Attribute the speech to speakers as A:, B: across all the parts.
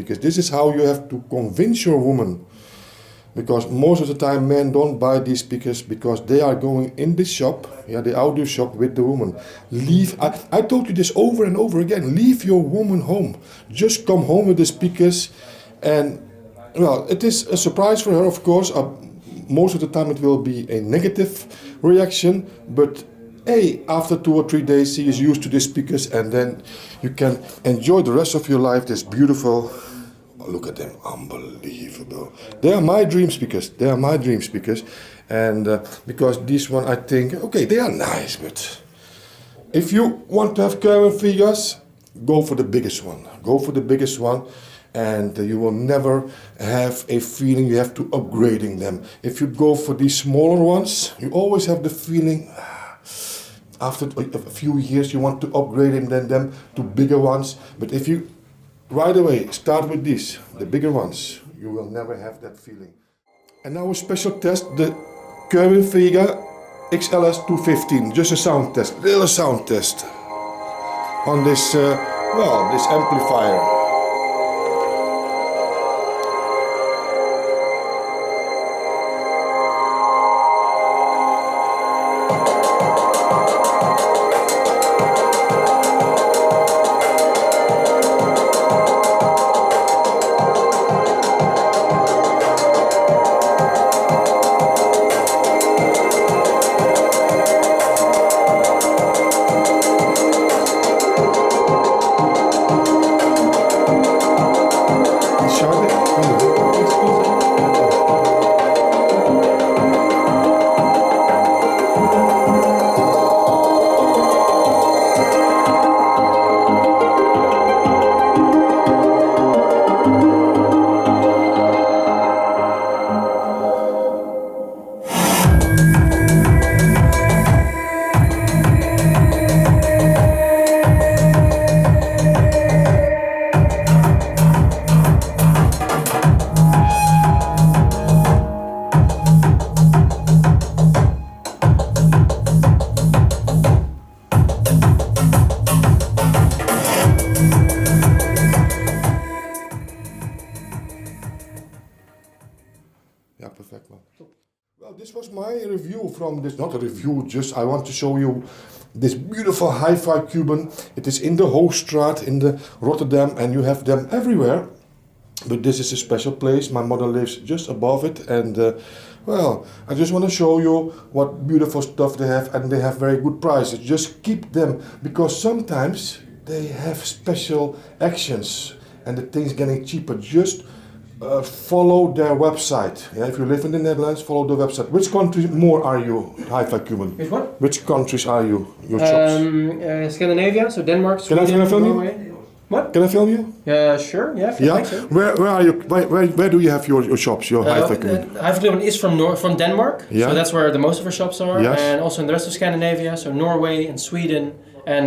A: Because this is how you have to convince your woman. Because most of the time men don't buy these speakers because they are going in the shop, the audio shop with the woman. I told you this over and over again, leave your woman home. Just come home with the speakers and, well, it is a surprise for her, of course. Most of the time it will be a negative reaction, but hey, after 2 or 3 days she is used to the speakers and then you can enjoy the rest of your life this beautiful. Look at them, unbelievable. They are my dream speakers. They are my dream speakers. And because this one I think, okay, they are nice, but if you want to have cerwin vegas, go for the biggest one. Go for the biggest one and you will never have a feeling you have to upgrading them. If you go for these smaller ones, you always have the feeling after a few years you want to upgrade them to bigger ones. But if you right away start with these, the bigger ones, you will never have that feeling. And now a special test, the cerwin Vega XLS 215, just a sound test, little sound test on this, this amplifier. Yeah, perfect, man. Well, this was my review from this, not a review, just I want to show you this beautiful hi-fi Cuban. It is in the Hoogstraat in the Rotterdam and you have them everywhere. But this is a special place. My mother lives just above it and well, I just want to show you what beautiful stuff they have and they have very good prices. Just keep them because sometimes they have special actions and the things getting cheaper. Just follow their website. Yeah, if you live in the Netherlands, follow the website. Which country more are you, hi-fi Cuban?
B: Which one?
A: Which countries are you? Your shops?
B: Scandinavia, so Denmark, Sweden,
A: Can I film
B: Norway.
A: you?
B: What?
A: Can I film you?
B: Sure. Yeah. If you
A: Yeah.
B: like so.
A: Where are you? Where do you have your shops? Your hi-fi Cuban?
B: hi-fi Cuban is from Denmark.
A: Yeah.
B: So that's where the most of our shops are,
A: Yes.
B: and also in the rest of Scandinavia, so Norway and Sweden, and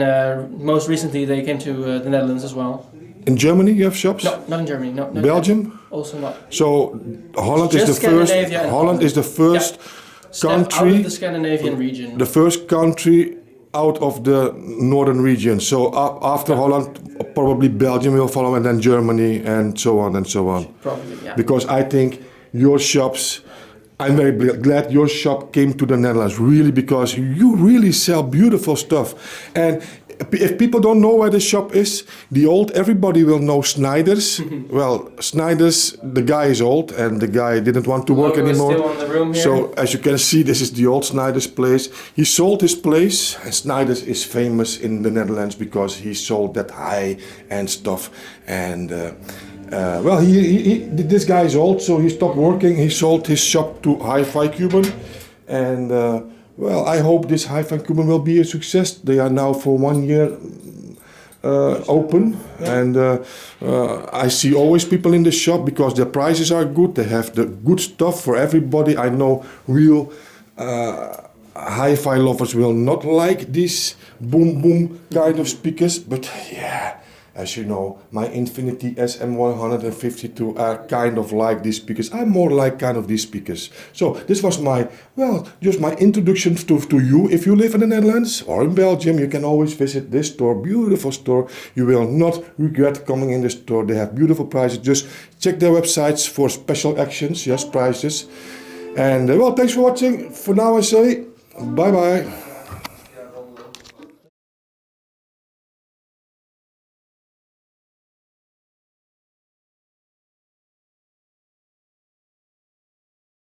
B: most recently they came to the Netherlands as well.
A: In Germany you have shops?
B: No, not in Germany. No.
A: Belgium?
B: Also not.
A: So Holland is
B: Just
A: the first.
B: Scandinavia and
A: Holland is the first
B: Step out
A: country.
B: of the Scandinavian region.
A: The first country out of the northern region. So after Holland, probably Belgium will follow, and then Germany, and so on and so on.
B: Probably, yeah.
A: Because I think your shops, I'm very glad your shop came to the Netherlands, really, because you really sell beautiful stuff. And if people don't know where the shop is, everybody will know Snyder's. Well, Snyder's, the guy is old and the guy didn't want to work anymore.
B: Still on the room here.
A: So as you can see, this is the old Snyder's place. He sold his place, and Snyder's is famous in the Netherlands because he sold that high-end stuff. And well, this guy is old, so he stopped working. He sold his shop to Hi-Fi Cuban, and well, I hope this Hi-Fi Cuban will be a success. They are now for 1 year open, and I see always people in the shop because their prices are good. They have the good stuff for everybody. I know real hi-fi lovers will not like these boom boom kind of speakers, but yeah, As you know, my Infinity SM152 are kind of like these speakers. I'm more like kind of these speakers. So this was my, well, just my introduction to you. If you live in the Netherlands or in Belgium, you can always visit this store, beautiful store. You will not regret coming in the store. They have beautiful prices. Just check their websites for special actions, yes, prices. And well, thanks for watching. For now I say, bye bye.